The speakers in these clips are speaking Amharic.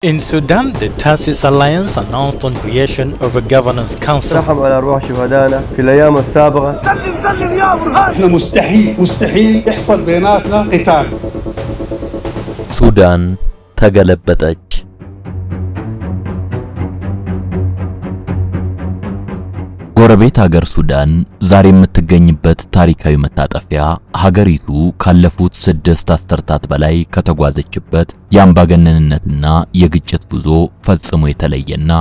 In Sudan, the TASIS Alliance announced on creation of a governance council. رحم على أرواح شهدائنا في الأيام السابقة. سلم يا برهان. إحنا مستحيل يحصل بيناتنا قتال. ሱዳን ተገለበጠች። ጎረቤት ሀገር ሱዳን ዛሬ የምትገኝበት ታሪካዊ መታጠፊያ ሀገሪቱ ካለፉት 6 አስርታት በላይ ከተጓዘችበት የአምባገነንነትና የግጭት ጉዞ ፈጽሞ የተለየና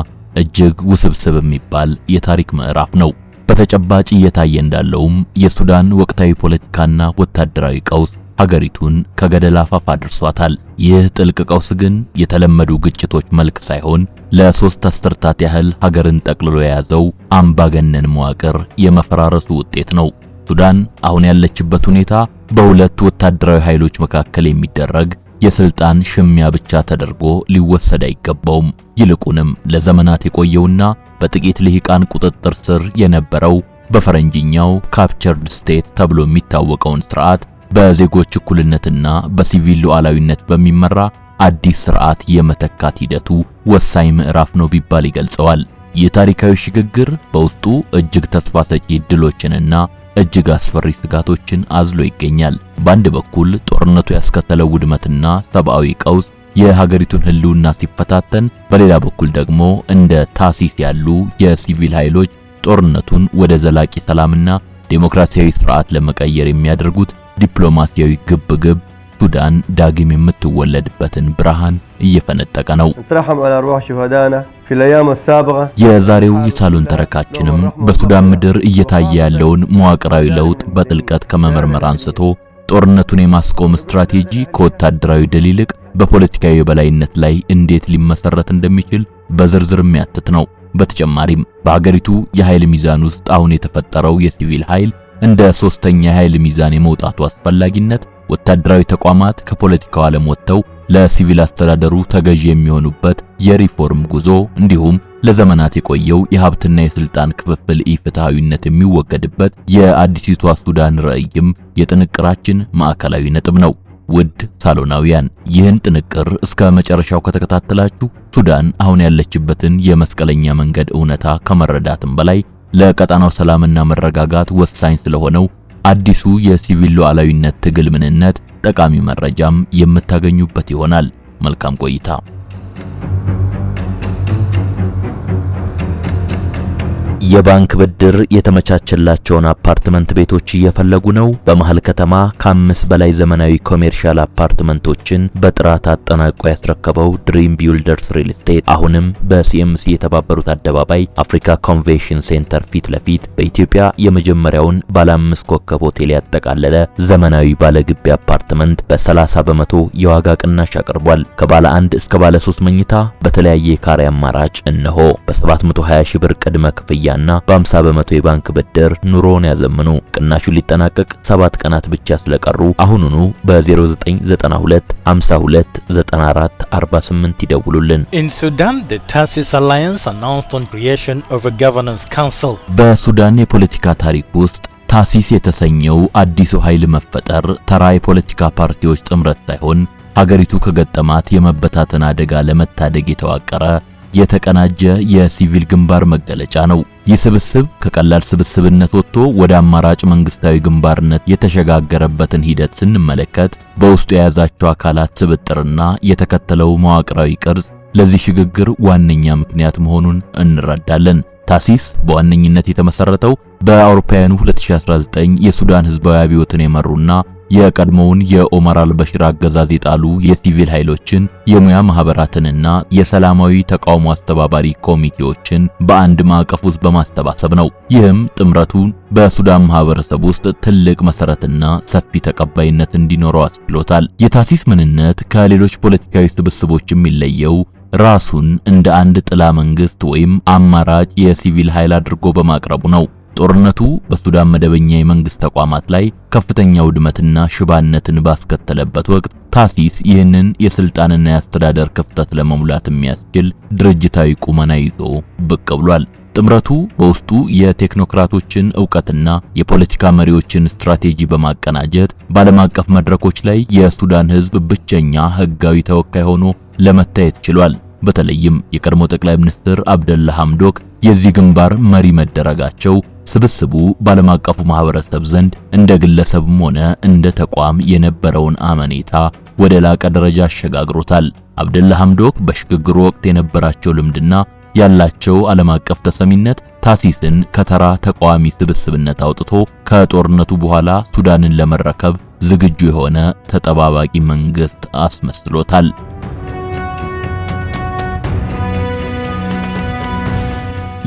እጅግ ውስብስብ የሚባል የታሪክ ምዕራፍ ነው። በተጨባጭ እየታየ እንዳለውም የሱዳን ወቅታዊ ፖለቲካና ወታደራዊ ቀውስ ሀገሪቱን ከገደል አፋፍ አድርሷታል። ይህ ጥልቅ ቀውስ ግን የተለመዱ ግጭቶች መልክ ሳይሆን ለ3 አስርታት ያህል ሀገርን ጠቅልሎ የያዘው አምባገነን መዋቅር የመፈራረሱ ውጤት ነው። ሱዳን አሁን ያለችበት ሁኔታ በሁለት ወታደራዊ ኃይሎች መካከል የሚደረግ የስልጣን ሽሚያ ብቻ ተደርጎ ሊወሰድ አይገባውም። ይልቁንም ለዘመናት የቆየውና በጥቂት ልሂቃን ቁጥጥር ስር የነበረው በፈረንጅኛው ካፕቸርድ ስቴት ተብሎ የሚታወቀውን ስርዓት በዜጎች እኩልነትና በሲቪል ሉዓላዊነት በሚመራ አዲስ ስርዓት የመተካት ሂደቱ ወሳኝ ምዕራፍ ነው ቢባል ይገልጸዋል። ይህ ታሪካዊ ሽግግር በውስጡ እጅግ ተስፋ ሰጪ ዕድሎችንና እጅግ አስፈሪ ስጋቶችን አዝሎ ይገኛል። በአንድ በኩል ጦርነቱ ያስከተለው ውድመትና ሰብአዊ ቀውስ የሀገሪቱን ህልውና ሲፈታተን፣ በሌላ በኩል ደግሞ እንደ ታሲስ ያሉ የሲቪል ኃይሎች ጦርነቱን ወደ ዘላቂ ሰላምና ዴሞክራሲያዊ ስርዓት ለመቀየር የሚያደርጉት ዲፕሎማሲያዊ ግብግብ ሱዳን ዳግም የምትወለድበትን ብርሃን እየፈነጠቀ ነው። رحم على أرواح شهدائنا في الأيام السابقة። የዛሬው የሳሎን ተረካችንም በሱዳን ምድር እየታየ ያለውን መዋቅራዊ ለውጥ በጥልቀት ከመመርመር አንስቶ ጦርነቱን የማስቆም ስትራቴጂ ከወታደራዊ ድል ይልቅ በፖለቲካዊ የበላይነት ላይ እንዴት ሊመሰረት እንደሚችል በዝርዝር የሚያትት ነው። በተጨማሪም በሀገሪቱ የኃይል ሚዛን ውስጥ አሁን የተፈጠረው የሲቪል ኃይል እንደ ሶስተኛ የኃይል ሚዛን የመውጣቱ አስፈላጊነት፣ ወታደራዊ ተቋማት ከፖለቲካው ዓለም ወጥተው ለሲቪል አስተዳደሩ ተገዢ የሚሆኑበት የሪፎርም ጉዞ፣ እንዲሁም ለዘመናት የቆየው የሀብትና የስልጣን ክፍፍል ኢፍትሃዊነት የሚወገድበት የአዲሲቷ ሱዳን ራዕይም የጥንቅራችን ማዕከላዊ ነጥብ ነው። ውድ ሳሎናውያን፣ ይህን ጥንቅር እስከ መጨረሻው ከተከታተላችሁ ሱዳን አሁን ያለችበትን የመስቀለኛ መንገድ እውነታ ከመረዳትም በላይ ለቀጣናው ሰላምና መረጋጋት ወሳኝ ስለሆነው አዲሱ የሲቪል ሉዓላዊነት ትግል ምንነት ጠቃሚ መረጃም የምታገኙበት ይሆናል። መልካም ቆይታ። የባንክ ብድር የተመቻቸላቸውን አፓርትመንት ቤቶች እየፈለጉ ነው። በመሃል ከተማ ከ5 በላይ ዘመናዊ ኮሜርሻል አፓርትመንቶችን በጥራት አጠናቆ ያስረከበው ድሪም ቢልደርስ ሪል ስቴት አሁንም በሲኤምሲ የተባበሩት አደባባይ አፍሪካ ኮንቬንሽን ሴንተር ፊት ለፊት በኢትዮጵያ የመጀመሪያውን ባለ 5 ኮከብ ሆቴል ያጠቃለለ ዘመናዊ ባለግቢ አፓርትመንት በ30 በመቶ የዋጋ ቅናሽ አቅርቧል። ከባለ 1 እስከ ባለ 3 መኝታ በተለያየ የካሬ አማራጭ እነሆ በ720 ሺህ ብር ቅድመ ክፍያ እና በ50 በመቶ የባንክ ብድር ኑሮን ያዘምኑ። ቅናሹ ሊጠናቀቅ 7 ቀናት ብቻ ስለቀሩ አሁኑኑ በ0992 52 94 48 ይደውሉልን። In Sudan, the TASIS Alliance announced on creation of a governance council. በሱዳን የፖለቲካ ታሪክ ውስጥ ታሲስ የተሰኘው አዲሱ ኃይል መፈጠር ተራ የፖለቲካ ፓርቲዎች ጥምረት ሳይሆን ሀገሪቱ ከገጠማት የመበታተን አደጋ ለመታደግ የተዋቀረ የተቀናጀ የሲቪል ግንባር መገለጫ ነው። ይህ ስብስብ ከቀላል ስብስብነት ወጥቶ ወደ አማራጭ መንግስታዊ ግንባርነት የተሸጋገረበትን ሂደት ስንመለከት በውስጡ የያዛቸው አካላት ስብጥርና የተከተለው መዋቅራዊ ቅርጽ ለዚህ ሽግግር ዋነኛ ምክንያት መሆኑን እንረዳለን። ታሲስ በዋነኝነት የተመሰረተው በአውሮፓውያኑ 2019 የሱዳን ህዝባዊ አብዮትን የመሩና የቀድሞውን የኦመር አልበሽር አገዛዝ የጣሉ የሲቪል ኃይሎችን፣ የሙያ ማህበራትንና የሰላማዊ ተቃውሞ አስተባባሪ ኮሚቴዎችን በአንድ ማዕቀፍ ውስጥ በማስተባሰብ ነው። ይህም ጥምረቱን በሱዳን ማህበረሰብ ውስጥ ትልቅ መሰረትና ሰፊ ተቀባይነት እንዲኖረው አስችሎታል። የታሲስ ምንነት ከሌሎች ፖለቲካዊ ስብስቦች የሚለየው ራሱን እንደ አንድ ጥላ መንግስት ወይም አማራጭ የሲቪል ኃይል አድርጎ በማቅረቡ ነው። ጦርነቱ በሱዳን መደበኛ የመንግስት ተቋማት ላይ ከፍተኛ ውድመትና ሽባነትን ባስከተለበት ወቅት ታሲስ ይህንን የስልጣንና የአስተዳደር ክፍተት ለመሙላት የሚያስችል ድርጅታዊ ቁመና ይዞ ብቅ ብሏል። ጥምረቱ በውስጡ የቴክኖክራቶችን ዕውቀትና የፖለቲካ መሪዎችን ስትራቴጂ በማቀናጀት በዓለም አቀፍ መድረኮች ላይ የሱዳን ህዝብ ብቸኛ ህጋዊ ተወካይ ሆኖ ለመታየት ችሏል። በተለይም የቀድሞ ጠቅላይ ሚኒስትር አብደላ ሐምዶክ የዚህ ግንባር መሪ መደረጋቸው ስብስቡ በዓለም አቀፉ ማህበረሰብ ዘንድ እንደ ግለሰብም ሆነ እንደ ተቋም የነበረውን አመኔታ ወደ ላቀ ደረጃ አሸጋግሮታል። አብደላ ሐምዶክ በሽግግሩ ወቅት የነበራቸው ልምድና ያላቸው ዓለም አቀፍ ተሰሚነት ታሲስን ከተራ ተቃዋሚ ስብስብነት አውጥቶ ከጦርነቱ በኋላ ሱዳንን ለመረከብ ዝግጁ የሆነ ተጠባባቂ መንግስት አስመስሎታል።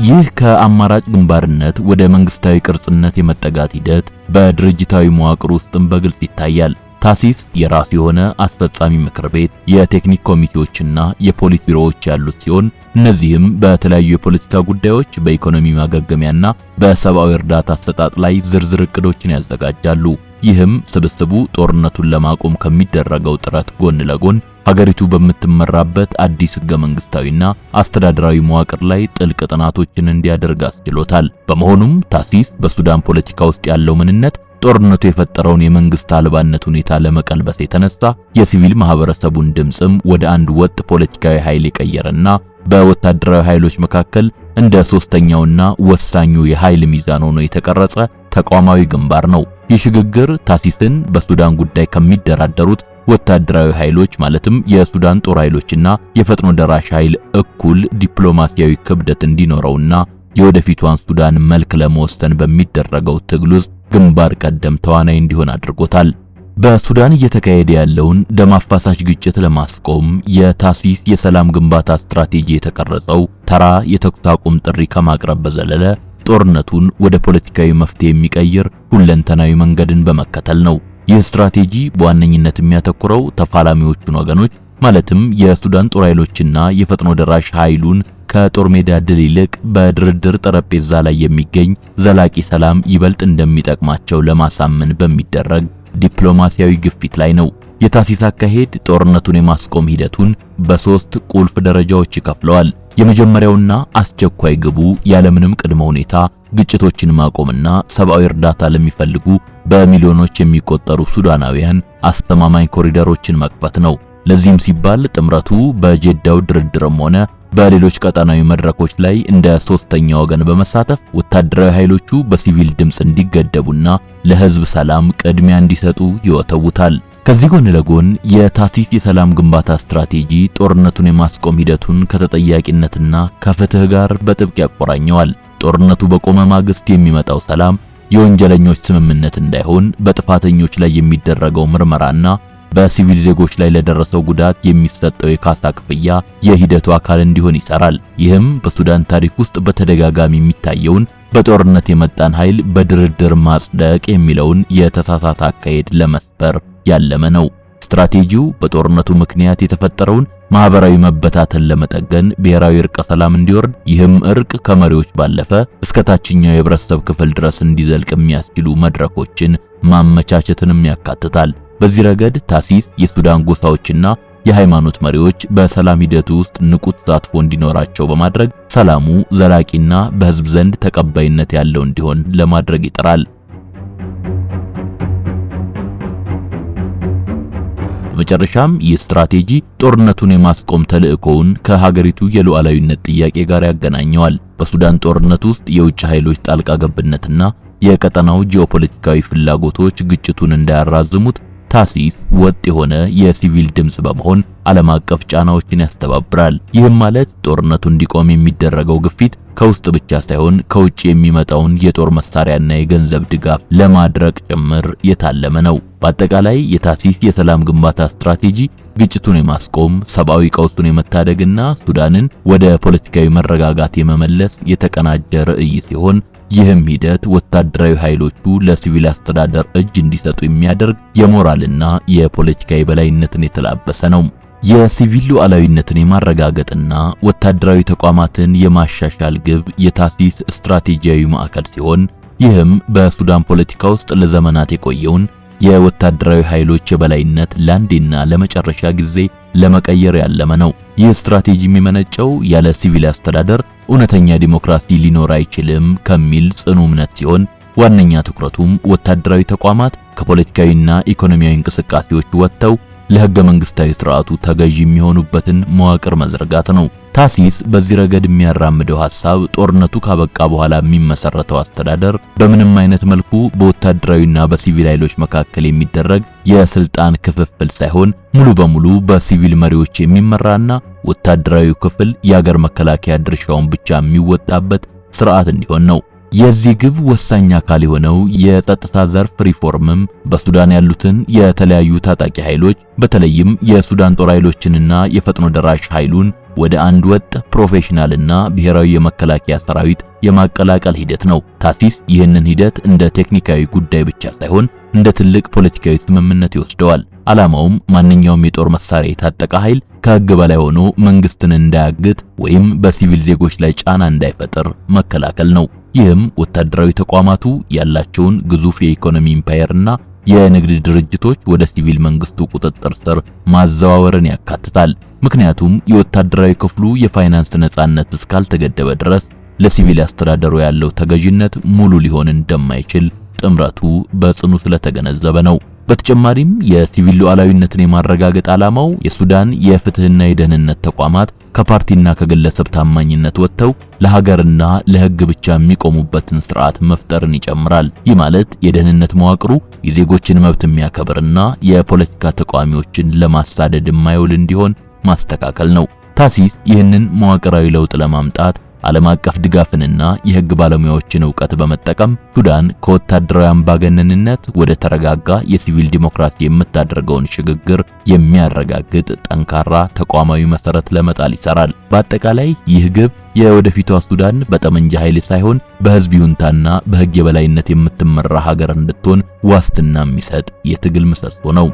ይህ ከአማራጭ ግንባርነት ወደ መንግስታዊ ቅርጽነት የመጠጋት ሂደት በድርጅታዊ መዋቅር ውስጥም በግልጽ ይታያል። ታሲስ የራሱ የሆነ አስፈጻሚ ምክር ቤት፣ የቴክኒክ ኮሚቴዎችና የፖሊት ቢሮዎች ያሉት ሲሆን እነዚህም በተለያዩ የፖለቲካ ጉዳዮች፣ በኢኮኖሚ ማገገሚያና በሰብአዊ እርዳታ አሰጣጥ ላይ ዝርዝር እቅዶችን ያዘጋጃሉ። ይህም ስብስቡ ጦርነቱን ለማቆም ከሚደረገው ጥረት ጎን ለጎን ሀገሪቱ በምትመራበት አዲስ ህገ መንግስታዊና አስተዳደራዊ መዋቅር ላይ ጥልቅ ጥናቶችን እንዲያደርግ አስችሎታል። በመሆኑም ታሲስ በሱዳን ፖለቲካ ውስጥ ያለው ምንነት ጦርነቱ የፈጠረውን የመንግስት አልባነት ሁኔታ ለመቀልበስ የተነሳ የሲቪል ማህበረሰቡን ድምጽም ወደ አንድ ወጥ ፖለቲካዊ ኃይል የቀየረና በወታደራዊ ኃይሎች መካከል እንደ ሶስተኛውና ወሳኙ የኃይል ሚዛን ሆኖ የተቀረጸ ተቋማዊ ግንባር ነው። ይህ ሽግግር ታሲስን በሱዳን ጉዳይ ከሚደራደሩት ወታደራዊ ኃይሎች ማለትም የሱዳን ጦር ኃይሎችና የፈጥኖ ደራሽ ኃይል እኩል ዲፕሎማሲያዊ ክብደት እንዲኖረውና የወደፊቷን ሱዳን መልክ ለመወሰን በሚደረገው ትግል ውስጥ ግንባር ቀደም ተዋናይ እንዲሆን አድርጎታል። በሱዳን እየተካሄደ ያለውን ደም አፋሳሽ ግጭት ለማስቆም የታሲስ የሰላም ግንባታ ስትራቴጂ የተቀረጸው ተራ የተኩስ አቁም ጥሪ ከማቅረብ በዘለለ ጦርነቱን ወደ ፖለቲካዊ መፍትሄ የሚቀይር ሁለንተናዊ መንገድን በመከተል ነው። ይህ ስትራቴጂ በዋነኝነት የሚያተኩረው ተፋላሚዎቹን ወገኖች ማለትም የሱዳን ጦር ኃይሎችና የፈጥኖ ደራሽ ኃይሉን ከጦር ሜዳ ድል ይልቅ በድርድር ጠረጴዛ ላይ የሚገኝ ዘላቂ ሰላም ይበልጥ እንደሚጠቅማቸው ለማሳመን በሚደረግ ዲፕሎማሲያዊ ግፊት ላይ ነው። የታሲስ አካሄድ ጦርነቱን የማስቆም ሂደቱን በሶስት ቁልፍ ደረጃዎች ይከፍለዋል። የመጀመሪያውና አስቸኳይ ግቡ ያለምንም ቅድመ ሁኔታ ግጭቶችን ማቆምና ሰብአዊ እርዳታ ለሚፈልጉ በሚሊዮኖች የሚቆጠሩ ሱዳናውያን አስተማማኝ ኮሪደሮችን መክፈት ነው። ለዚህም ሲባል ጥምረቱ በጄዳው ድርድርም ሆነ በሌሎች ቀጣናዊ መድረኮች ላይ እንደ ሶስተኛ ወገን በመሳተፍ ወታደራዊ ኃይሎቹ በሲቪል ድምጽ እንዲገደቡና ለህዝብ ሰላም ቅድሚያ እንዲሰጡ ይወተውታል። ከዚህ ጎን ለጎን የታሲስ የሰላም ግንባታ ስትራቴጂ ጦርነቱን የማስቆም ሂደቱን ከተጠያቂነትና ከፍትህ ጋር በጥብቅ ያቆራኘዋል። ጦርነቱ በቆመ ማግስት የሚመጣው ሰላም የወንጀለኞች ስምምነት እንዳይሆን በጥፋተኞች ላይ የሚደረገው ምርመራና በሲቪል ዜጎች ላይ ለደረሰው ጉዳት የሚሰጠው የካሳ ክፍያ የሂደቱ አካል እንዲሆን ይሰራል። ይህም በሱዳን ታሪክ ውስጥ በተደጋጋሚ የሚታየውን በጦርነት የመጣን ኃይል በድርድር ማጽደቅ የሚለውን የተሳሳተ አካሄድ ለመስበር ያለመ ነው። ስትራቴጂው በጦርነቱ ምክንያት የተፈጠረውን ማህበራዊ መበታተን ለመጠገን ብሔራዊ እርቀ ሰላም እንዲወርድ፣ ይህም እርቅ ከመሪዎች ባለፈ እስከ ታችኛው የህብረተሰብ ክፍል ድረስ እንዲዘልቅ የሚያስችሉ መድረኮችን ማመቻቸትንም ያካትታል። በዚህ ረገድ ታሲስ የሱዳን ጎሳዎችና የሃይማኖት መሪዎች በሰላም ሂደቱ ውስጥ ንቁ ተሳትፎ እንዲኖራቸው በማድረግ ሰላሙ ዘላቂና በህዝብ ዘንድ ተቀባይነት ያለው እንዲሆን ለማድረግ ይጥራል። በመጨረሻም ይህ ስትራቴጂ ጦርነቱን የማስቆም ተልዕኮውን ከሀገሪቱ የሉዓላዊነት ጥያቄ ጋር ያገናኘዋል። በሱዳን ጦርነት ውስጥ የውጭ ኃይሎች ጣልቃ ገብነትና የቀጠናው ጂኦፖለቲካዊ ፍላጎቶች ግጭቱን እንዳያራዝሙት ታሲስ ወጥ የሆነ የሲቪል ድምጽ በመሆን ዓለም አቀፍ ጫናዎችን ያስተባብራል። ይህም ማለት ጦርነቱ እንዲቆም የሚደረገው ግፊት ከውስጥ ብቻ ሳይሆን ከውጭ የሚመጣውን የጦር መሳሪያና የገንዘብ ድጋፍ ለማድረቅ ጭምር የታለመ ነው። በአጠቃላይ የታሲስ የሰላም ግንባታ ስትራቴጂ ግጭቱን የማስቆም፣ ሰብአዊ ቀውሱን የመታደግና ሱዳንን ወደ ፖለቲካዊ መረጋጋት የመመለስ የተቀናጀ ራዕይ ሲሆን ይህም ሂደት ወታደራዊ ኃይሎቹ ለሲቪል አስተዳደር እጅ እንዲሰጡ የሚያደርግ የሞራልና የፖለቲካ የበላይነትን የተላበሰ ነው። የሲቪል ሉዓላዊነትን የማረጋገጥና ወታደራዊ ተቋማትን የማሻሻል ግብ የታሲስ ስትራቴጂያዊ ማዕከል ሲሆን ይህም በሱዳን ፖለቲካ ውስጥ ለዘመናት የቆየውን የወታደራዊ ኃይሎች የበላይነት ለአንዴና ለመጨረሻ ጊዜ ለመቀየር ያለመ ነው። ይህ ስትራቴጂ የሚመነጨው ያለ ሲቪል አስተዳደር እውነተኛ ዲሞክራሲ ሊኖር አይችልም ከሚል ጽኑ እምነት ሲሆን ዋነኛ ትኩረቱም ወታደራዊ ተቋማት ከፖለቲካዊና ኢኮኖሚያዊ እንቅስቃሴዎች ወጥተው ለህገ መንግስታዊ ስርዓቱ ተገዢ የሚሆኑበትን መዋቅር መዘርጋት ነው። ታሲስ በዚህ ረገድ የሚያራምደው ሐሳብ ጦርነቱ ካበቃ በኋላ የሚመሰረተው አስተዳደር በምንም አይነት መልኩ በወታደራዊና በሲቪል ኃይሎች መካከል የሚደረግ የስልጣን ክፍፍል ሳይሆን ሙሉ በሙሉ በሲቪል መሪዎች የሚመራና ወታደራዊው ክፍል የሀገር መከላከያ ድርሻውን ብቻ የሚወጣበት ስርዓት እንዲሆን ነው። የዚህ ግብ ወሳኝ አካል የሆነው የጸጥታ ዘርፍ ሪፎርምም በሱዳን ያሉትን የተለያዩ ታጣቂ ኃይሎች በተለይም የሱዳን ጦር ኃይሎችንና የፈጥኖ ደራሽ ኃይሉን ወደ አንድ ወጥ ፕሮፌሽናልና ብሔራዊ የመከላከያ ሰራዊት የማቀላቀል ሂደት ነው። ታሲስ ይህንን ሂደት እንደ ቴክኒካዊ ጉዳይ ብቻ ሳይሆን እንደ ትልቅ ፖለቲካዊ ስምምነት ይወስደዋል። ዓላማውም ማንኛውም የጦር መሳሪያ የታጠቀ ኃይል ከሕግ በላይ ሆኖ መንግስትን እንዳያግት ወይም በሲቪል ዜጎች ላይ ጫና እንዳይፈጥር መከላከል ነው። ይህም ወታደራዊ ተቋማቱ ያላቸውን ግዙፍ የኢኮኖሚ ኢምፓየርና የንግድ ድርጅቶች ወደ ሲቪል መንግስቱ ቁጥጥር ስር ማዘዋወርን ያካትታል። ምክንያቱም የወታደራዊ ክፍሉ የፋይናንስ ነጻነት እስካልተገደበ ድረስ ለሲቪል አስተዳደሩ ያለው ተገዥነት ሙሉ ሊሆን እንደማይችል ጥምረቱ በጽኑ ስለተገነዘበ ነው። በተጨማሪም የሲቪል ሉዓላዊነትን የማረጋገጥ ዓላማው የሱዳን የፍትህና የደህንነት ተቋማት ከፓርቲና ከግለሰብ ታማኝነት ወጥተው ለሀገርና ለሕግ ብቻ የሚቆሙበትን ስርዓት መፍጠርን ይጨምራል። ይህ ማለት የደህንነት መዋቅሩ የዜጎችን መብት የሚያከብርና የፖለቲካ ተቃዋሚዎችን ለማሳደድ የማይውል እንዲሆን ማስተካከል ነው። ታሲስ ይህንን መዋቅራዊ ለውጥ ለማምጣት ዓለም አቀፍ ድጋፍንና የሕግ ባለሙያዎችን ዕውቀት በመጠቀም ሱዳን ከወታደራዊ አምባገነንነት ወደ ተረጋጋ የሲቪል ዲሞክራሲ የምታደርገውን ሽግግር የሚያረጋግጥ ጠንካራ ተቋማዊ መሰረት ለመጣል ይሰራል። በአጠቃላይ ይህ ግብ የወደፊቷ ሱዳን በጠመንጃ ኃይል ሳይሆን በሕዝብ ይሁንታና በሕግ የበላይነት የምትመራ ሀገር እንድትሆን ዋስትና የሚሰጥ የትግል ምሰሶ ነው።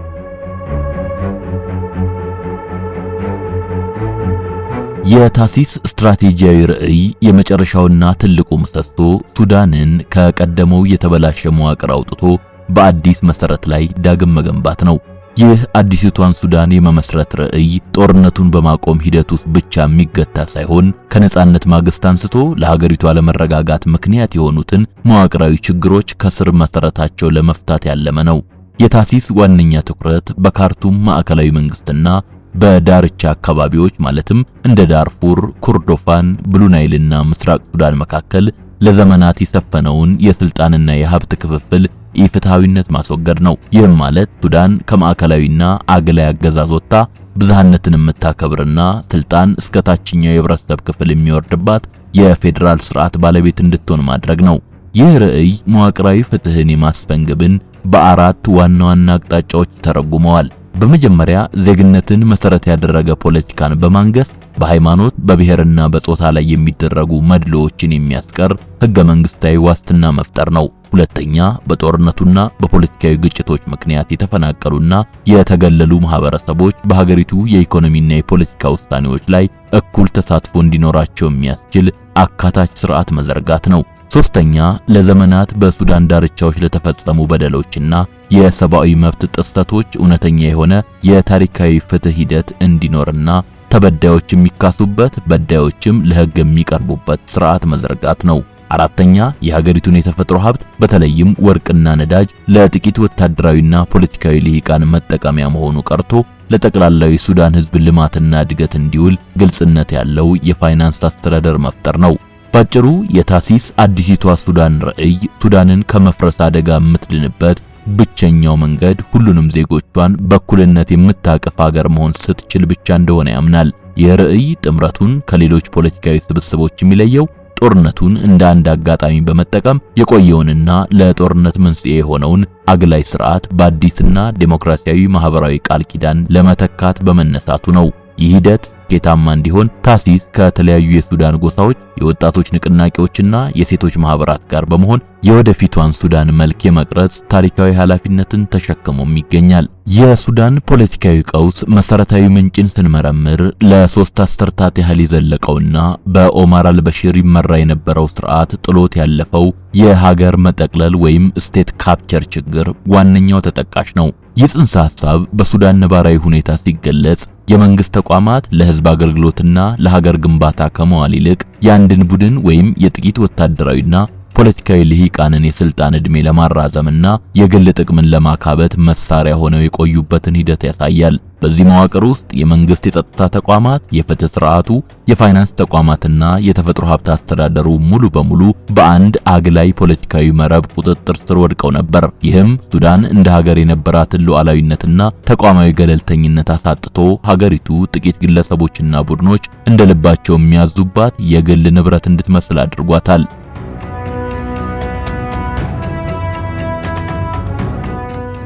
የታሲስ ስትራቴጂያዊ ርዕይ የመጨረሻውና ትልቁ ምሰሶ ሱዳንን ከቀደመው የተበላሸ መዋቅር አውጥቶ በአዲስ መሰረት ላይ ዳግም መገንባት ነው። ይህ አዲስቷን ሱዳን የመመስረት ርዕይ ጦርነቱን በማቆም ሂደት ውስጥ ብቻ የሚገታ ሳይሆን ከነጻነት ማግስት አንስቶ ለሀገሪቱ አለመረጋጋት ምክንያት የሆኑትን መዋቅራዊ ችግሮች ከስር መሰረታቸው ለመፍታት ያለመ ነው። የታሲስ ዋነኛ ትኩረት በካርቱም ማዕከላዊ መንግስትና በዳርቻ አካባቢዎች ማለትም እንደ ዳርፉር፣ ኩርዶፋን፣ ብሉ ናይልና ምስራቅ ሱዳን መካከል ለዘመናት የሰፈነውን የስልጣንና የሀብት ክፍፍል ኢፍትሃዊነት ማስወገድ ነው። ይህም ማለት ሱዳን ከማዕከላዊና አግላይ አገዛዝ ወጥታ ብዝሃነትን የምታከብርና ስልጣን እስከ ታችኛው የህብረተሰብ ክፍል የሚወርድባት የፌዴራል ስርዓት ባለቤት እንድትሆን ማድረግ ነው። ይህ ርዕይ መዋቅራዊ ፍትህን የማስፈን ግብን በአራት ዋና ዋና አቅጣጫዎች ተረጉመዋል። በመጀመሪያ ዜግነትን መሰረት ያደረገ ፖለቲካን በማንገስ በሃይማኖት በብሔርና በጾታ ላይ የሚደረጉ መድሎዎችን የሚያስቀር ህገ መንግስታዊ ዋስትና መፍጠር ነው። ሁለተኛ በጦርነቱና በፖለቲካዊ ግጭቶች ምክንያት የተፈናቀሉና የተገለሉ ማህበረሰቦች በሀገሪቱ የኢኮኖሚና የፖለቲካ ውሳኔዎች ላይ እኩል ተሳትፎ እንዲኖራቸው የሚያስችል አካታች ስርዓት መዘርጋት ነው። ሶስተኛ ለዘመናት በሱዳን ዳርቻዎች ለተፈጸሙ በደሎችና የሰብአዊ መብት ጥሰቶች እውነተኛ የሆነ የታሪካዊ ፍትህ ሂደት እንዲኖርና ተበዳዮች የሚካሱበት በዳዮችም ለህግ የሚቀርቡበት ስርዓት መዘርጋት ነው። አራተኛ የሀገሪቱን የተፈጥሮ ሀብት በተለይም ወርቅና ነዳጅ ለጥቂት ወታደራዊና ፖለቲካዊ ልሂቃን መጠቀሚያ መሆኑ ቀርቶ ለጠቅላላው የሱዳን ህዝብ ልማትና እድገት እንዲውል ግልጽነት ያለው የፋይናንስ አስተዳደር መፍጠር ነው። ባጭሩ የታሲስ አዲሲቷ ሱዳን ርዕይ ሱዳንን ከመፍረስ አደጋ የምትድንበት ብቸኛው መንገድ ሁሉንም ዜጎቿን በእኩልነት የምታቅፍ ሀገር መሆን ስትችል ብቻ እንደሆነ ያምናል። ይህ ርዕይ ጥምረቱን ከሌሎች ፖለቲካዊ ስብስቦች የሚለየው ጦርነቱን እንደ አንድ አጋጣሚ በመጠቀም የቆየውንና ለጦርነት መንስኤ የሆነውን አግላይ ስርዓት በአዲስና ዴሞክራሲያዊ ማህበራዊ ቃል ኪዳን ለመተካት በመነሳቱ ነው። ይህ ሂደት ስኬታማ እንዲሆን ታሲስ ከተለያዩ የሱዳን ጎሳዎች፣ የወጣቶች ንቅናቄዎችና የሴቶች ማህበራት ጋር በመሆን የወደፊቷን ሱዳን መልክ የመቅረጽ ታሪካዊ ኃላፊነትን ተሸክሞም ይገኛል። የሱዳን ፖለቲካዊ ቀውስ መሰረታዊ ምንጭን ስንመረምር ለ3 አስርታት ያህል የዘለቀውና በኦማር አልበሺር ይመራ የነበረው ስርዓት ጥሎት ያለፈው የሀገር መጠቅለል ወይም ስቴት ካፕቸር ችግር ዋነኛው ተጠቃሽ ነው። ይህ ጽንሰ ሐሳብ በሱዳን ነባራዊ ሁኔታ ሲገለጽ የመንግስት ተቋማት ለህዝብ አገልግሎትና ለሀገር ግንባታ ከመዋል ይልቅ የአንድን ቡድን ወይም የጥቂት ወታደራዊና ፖለቲካዊ ልሂቃንን የስልጣን ዕድሜ ለማራዘምና የግል ጥቅምን ለማካበት መሳሪያ ሆነው የቆዩበትን ሂደት ያሳያል። በዚህ መዋቅር ውስጥ የመንግስት የጸጥታ ተቋማት፣ የፍትህ ስርዓቱ፣ የፋይናንስ ተቋማትና የተፈጥሮ ሀብት አስተዳደሩ ሙሉ በሙሉ በአንድ አግላይ ፖለቲካዊ መረብ ቁጥጥር ስር ወድቀው ነበር። ይህም ሱዳን እንደ ሀገር የነበራትን ሉዓላዊነትና ተቋማዊ ገለልተኝነት አሳጥቶ ሀገሪቱ ጥቂት ግለሰቦችና ቡድኖች እንደ ልባቸው የሚያዙባት የግል ንብረት እንድትመስል አድርጓታል።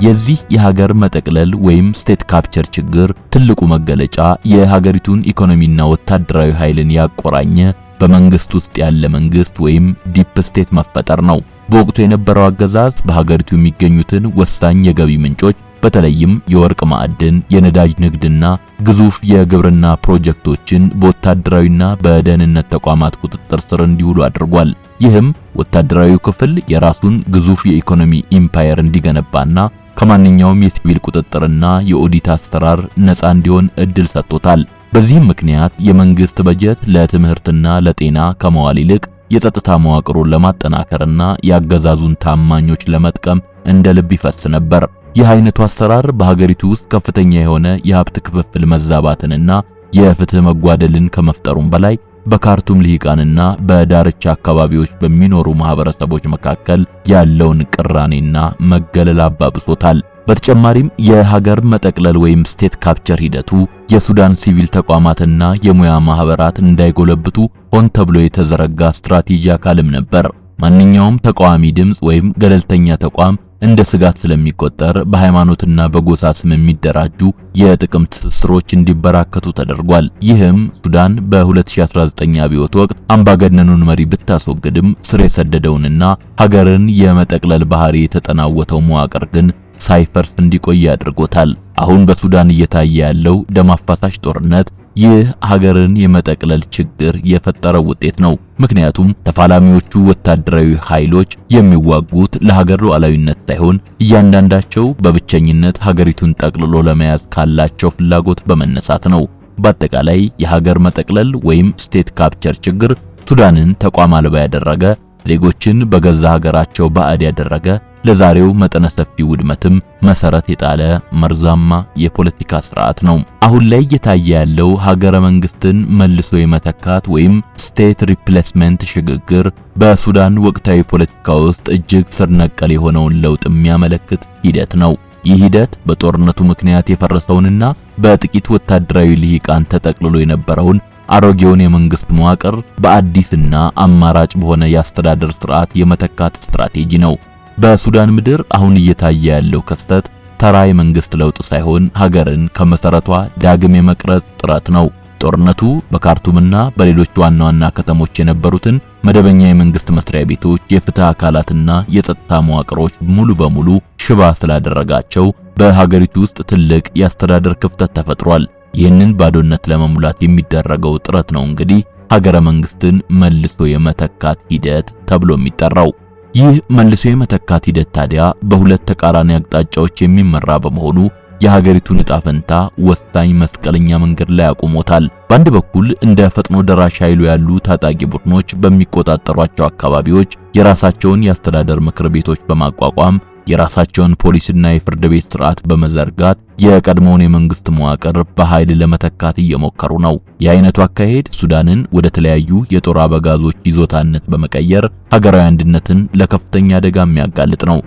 የዚህ የሀገር መጠቅለል ወይም ስቴት ካፕቸር ችግር ትልቁ መገለጫ የሀገሪቱን ኢኮኖሚና ወታደራዊ ኃይልን ያቆራኘ በመንግስት ውስጥ ያለ መንግስት ወይም ዲፕ ስቴት መፈጠር ነው። በወቅቱ የነበረው አገዛዝ በሀገሪቱ የሚገኙትን ወሳኝ የገቢ ምንጮች በተለይም የወርቅ ማዕድን፣ የነዳጅ ንግድና ግዙፍ የግብርና ፕሮጀክቶችን በወታደራዊና በደህንነት ተቋማት ቁጥጥር ስር እንዲውሉ አድርጓል። ይህም ወታደራዊው ክፍል የራሱን ግዙፍ የኢኮኖሚ ኢምፓየር እንዲገነባና ከማንኛውም የሲቪል ቁጥጥርና የኦዲት አሰራር ነፃ እንዲሆን እድል ሰጥቶታል። በዚህም ምክንያት የመንግስት በጀት ለትምህርትና ለጤና ከመዋል ይልቅ የጸጥታ መዋቅሩን ለማጠናከርና ያገዛዙን ታማኞች ለመጥቀም እንደ ልብ ይፈስ ነበር። ይህ አይነቱ አሰራር በሀገሪቱ ውስጥ ከፍተኛ የሆነ የሀብት ክፍፍል መዛባትንና የፍትህ መጓደልን ከመፍጠሩም በላይ በካርቱም ልሂቃንና በዳርቻ አካባቢዎች በሚኖሩ ማህበረሰቦች መካከል ያለውን ቅራኔና መገለል አባብሶታል። በተጨማሪም የሀገር መጠቅለል ወይም ስቴት ካፕቸር ሂደቱ የሱዳን ሲቪል ተቋማትና የሙያ ማህበራት እንዳይጎለብቱ ሆን ተብሎ የተዘረጋ ስትራቴጂ አካልም ነበር። ማንኛውም ተቃዋሚ ድምጽ ወይም ገለልተኛ ተቋም እንደ ስጋት ስለሚቆጠር በሃይማኖትና በጎሳ ስም የሚደራጁ የጥቅም ትስስሮች እንዲበራከቱ ተደርጓል። ይህም ሱዳን በ2019 አብዮት ወቅት አምባገነኑን መሪ ብታስወግድም ስር የሰደደውንና ሀገርን የመጠቅለል ባህሪ የተጠናወተው መዋቅር ግን ሳይፈርስ እንዲቆይ አድርጎታል። አሁን በሱዳን እየታየ ያለው ደም አፋሳሽ ጦርነት ይህ ሀገርን የመጠቅለል ችግር የፈጠረው ውጤት ነው። ምክንያቱም ተፋላሚዎቹ ወታደራዊ ኃይሎች የሚዋጉት ለሀገር ሉዓላዊነት ሳይሆን እያንዳንዳቸው በብቸኝነት ሀገሪቱን ጠቅልሎ ለመያዝ ካላቸው ፍላጎት በመነሳት ነው። በአጠቃላይ የሀገር መጠቅለል ወይም ስቴት ካፕቸር ችግር ሱዳንን ተቋም አልባ ያደረገ፣ ዜጎችን በገዛ ሀገራቸው ባዕድ ያደረገ፣ ለዛሬው መጠነ ሰፊ ውድመትም መሰረት የጣለ መርዛማ የፖለቲካ ስርዓት ነው። አሁን ላይ እየታየ ያለው ሀገረ መንግስትን መልሶ የመተካት ወይም ስቴት ሪፕሌስመንት ሽግግር በሱዳን ወቅታዊ ፖለቲካ ውስጥ እጅግ ስር ነቀል የሆነውን ለውጥ የሚያመለክት ሂደት ነው። ይህ ሂደት በጦርነቱ ምክንያት የፈረሰውንና በጥቂት ወታደራዊ ልሂቃን ተጠቅልሎ የነበረውን አሮጌውን የመንግስት መዋቅር በአዲስና አማራጭ በሆነ የአስተዳደር ስርዓት የመተካት ስትራቴጂ ነው። በሱዳን ምድር አሁን እየታየ ያለው ክስተት ተራ የመንግስት ለውጥ ሳይሆን ሀገርን ከመሰረቷ ዳግም የመቅረጽ ጥረት ነው። ጦርነቱ በካርቱምና በሌሎች ዋና ዋና ከተሞች የነበሩትን መደበኛ የመንግስት መስሪያ ቤቶች፣ የፍትህ አካላትና የጸጥታ መዋቅሮች ሙሉ በሙሉ ሽባ ስላደረጋቸው በሀገሪቱ ውስጥ ትልቅ የአስተዳደር ክፍተት ተፈጥሯል። ይህንን ባዶነት ለመሙላት የሚደረገው ጥረት ነው እንግዲህ ሀገረ መንግስትን መልሶ የመተካት ሂደት ተብሎ የሚጠራው። ይህ መልሶ የመተካት ሂደት ታዲያ በሁለት ተቃራኒ አቅጣጫዎች የሚመራ በመሆኑ የሀገሪቱን ዕጣ ፈንታ ወሳኝ መስቀለኛ መንገድ ላይ አቁሞታል። በአንድ በኩል እንደ ፈጥኖ ደራሽ ኃይሉ ያሉ ታጣቂ ቡድኖች በሚቆጣጠሯቸው አካባቢዎች የራሳቸውን የአስተዳደር ምክር ቤቶች በማቋቋም የራሳቸውን ፖሊስና የፍርድ ቤት ስርዓት በመዘርጋት የቀድሞውን የመንግስት መዋቅር በኃይል ለመተካት እየሞከሩ ነው። የአይነቱ አካሄድ ሱዳንን ወደ ተለያዩ የጦር አበጋዞች ይዞታነት በመቀየር ሀገራዊ አንድነትን ለከፍተኛ አደጋ የሚያጋልጥ ነው።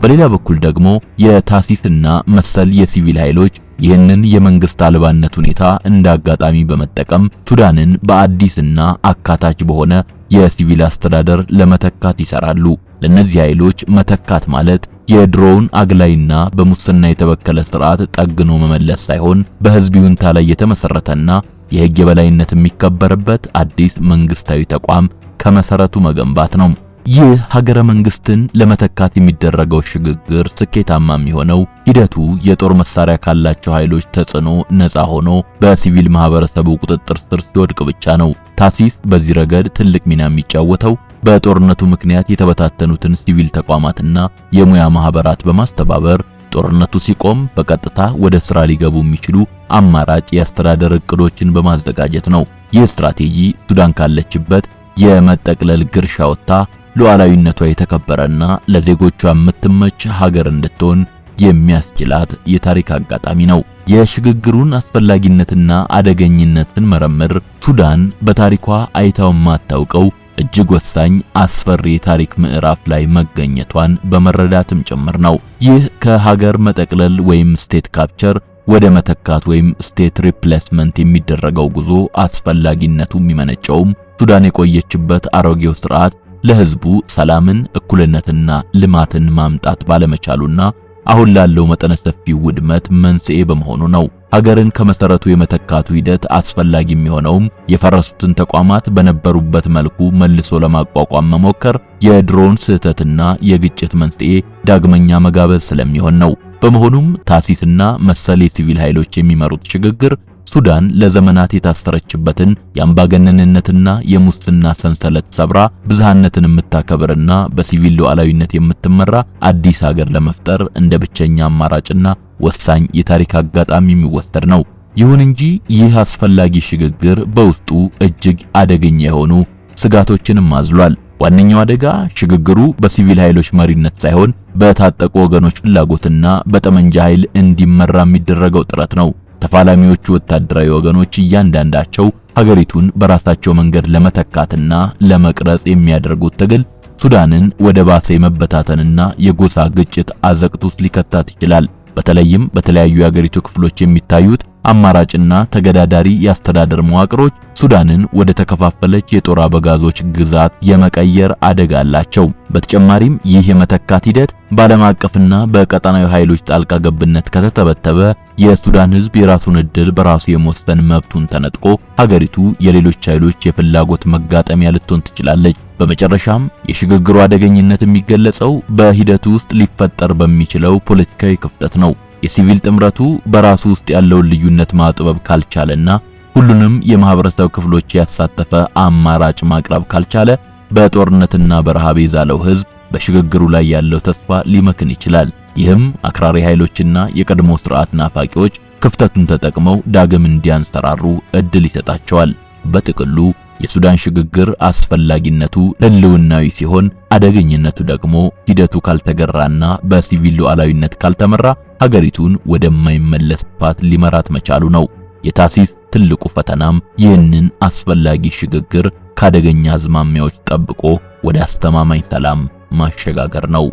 በሌላ በኩል ደግሞ የታሲስና መሰል የሲቪል ኃይሎች ይህንን የመንግስት አልባነት ሁኔታ እንደ አጋጣሚ በመጠቀም ሱዳንን በአዲስና አካታች በሆነ የሲቪል አስተዳደር ለመተካት ይሰራሉ። ለነዚህ ኃይሎች መተካት ማለት የድሮውን አግላይና በሙስና የተበከለ ስርዓት ጠግኖ መመለስ ሳይሆን በህዝብ ይሁንታ ላይ የተመሰረተና የህግ የበላይነት የሚከበርበት አዲስ መንግስታዊ ተቋም ከመሰረቱ መገንባት ነው። ይህ ሀገረ መንግስትን ለመተካት የሚደረገው ሽግግር ስኬታማ የሚሆነው ሂደቱ የጦር መሳሪያ ካላቸው ኃይሎች ተጽዕኖ ነፃ ሆኖ በሲቪል ማህበረሰቡ ቁጥጥር ስር ሲወድቅ ብቻ ነው። ታሲስ በዚህ ረገድ ትልቅ ሚና የሚጫወተው በጦርነቱ ምክንያት የተበታተኑትን ሲቪል ተቋማትና የሙያ ማህበራት በማስተባበር ጦርነቱ ሲቆም በቀጥታ ወደ ስራ ሊገቡ የሚችሉ አማራጭ የአስተዳደር እቅዶችን በማዘጋጀት ነው። ይህ ስትራቴጂ ሱዳን ካለችበት የመጠቅለል ግርሻ ወጥታ ሉዓላዊነቷ የተከበረና ለዜጎቿ የምትመች ሀገር እንድትሆን የሚያስችላት የታሪክ አጋጣሚ ነው። የሽግግሩን አስፈላጊነትና አደገኝነት ስንመረምር ሱዳን በታሪኳ አይታው የማታውቀው እጅግ ወሳኝ አስፈሪ የታሪክ ምዕራፍ ላይ መገኘቷን በመረዳትም ጭምር ነው። ይህ ከሀገር መጠቅለል ወይም ስቴት ካፕቸር ወደ መተካት ወይም ስቴት ሪፕሌስመንት የሚደረገው ጉዞ አስፈላጊነቱ የሚመነጨውም ሱዳን የቆየችበት አሮጌው ስርዓት ለህዝቡ ሰላምን፣ እኩልነትና ልማትን ማምጣት ባለመቻሉና አሁን ላለው መጠነ ሰፊ ውድመት መንስኤ በመሆኑ ነው። ሀገርን ከመሰረቱ የመተካቱ ሂደት አስፈላጊ የሚሆነውም የፈረሱትን ተቋማት በነበሩበት መልኩ መልሶ ለማቋቋም መሞከር የድሮን ስህተትና የግጭት መንስኤ ዳግመኛ መጋበዝ ስለሚሆን ነው። በመሆኑም ታሲስና መሰል የሲቪል ኃይሎች የሚመሩት ሽግግር ሱዳን ለዘመናት የታሰረችበትን የአምባገነንነትና የሙስና ሰንሰለት ሰብራ ብዝሃነትን የምታከብርና በሲቪል ሉዓላዊነት የምትመራ አዲስ ሀገር ለመፍጠር እንደ ብቸኛ አማራጭና ወሳኝ የታሪክ አጋጣሚ የሚወሰድ ነው። ይሁን እንጂ ይህ አስፈላጊ ሽግግር በውስጡ እጅግ አደገኛ የሆኑ ስጋቶችንም አዝሏል። ዋነኛው አደጋ ሽግግሩ በሲቪል ኃይሎች መሪነት ሳይሆን በታጠቁ ወገኖች ፍላጎትና በጠመንጃ ኃይል እንዲመራ የሚደረገው ጥረት ነው። ተፋላሚዎቹ ወታደራዊ ወገኖች እያንዳንዳቸው ሀገሪቱን በራሳቸው መንገድ ለመተካትና ለመቅረጽ የሚያደርጉት ትግል ሱዳንን ወደ ባሰ የመበታተንና የጎሳ ግጭት አዘቅት ውስጥ ሊከታት ይችላል። በተለይም በተለያዩ የሀገሪቱ ክፍሎች የሚታዩት አማራጭና ተገዳዳሪ የአስተዳደር መዋቅሮች ሱዳንን ወደ ተከፋፈለች የጦር አበጋዞች ግዛት የመቀየር አደጋ አላቸው። በተጨማሪም ይህ የመተካት ሂደት በዓለም አቀፍና በቀጠናዊ ኃይሎች ጣልቃ ገብነት ከተተበተበ የሱዳን ሕዝብ የራሱን ዕድል በራሱ የመወሰን መብቱን ተነጥቆ ሀገሪቱ የሌሎች ኃይሎች የፍላጎት መጋጠሚያ ልትሆን ትችላለች። በመጨረሻም የሽግግሩ አደገኝነት የሚገለጸው በሂደቱ ውስጥ ሊፈጠር በሚችለው ፖለቲካዊ ክፍተት ነው። የሲቪል ጥምረቱ በራሱ ውስጥ ያለውን ልዩነት ማጥበብ ካልቻለና ሁሉንም የማህበረሰብ ክፍሎች ያሳተፈ አማራጭ ማቅረብ ካልቻለ በጦርነትና በረሃብ የዛለው ህዝብ በሽግግሩ ላይ ያለው ተስፋ ሊመክን ይችላል። ይህም አክራሪ ኃይሎችና የቀድሞ ስርዓት ናፋቂዎች ክፍተቱን ተጠቅመው ዳግም እንዲያንሰራሩ እድል ይሰጣቸዋል። በጥቅሉ የሱዳን ሽግግር አስፈላጊነቱ ህልውናዊ ሲሆን አደገኝነቱ ደግሞ ሂደቱ ካልተገራና በሲቪል ሉዓላዊነት ካልተመራ ሀገሪቱን ወደማይመለስ ጥፋት ሊመራት መቻሉ ነው። የታሲስ ትልቁ ፈተናም ይህንን አስፈላጊ ሽግግር ካደገኛ አዝማሚያዎች ጠብቆ ወደ አስተማማኝ ሰላም ማሸጋገር ነው።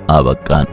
አበቃን።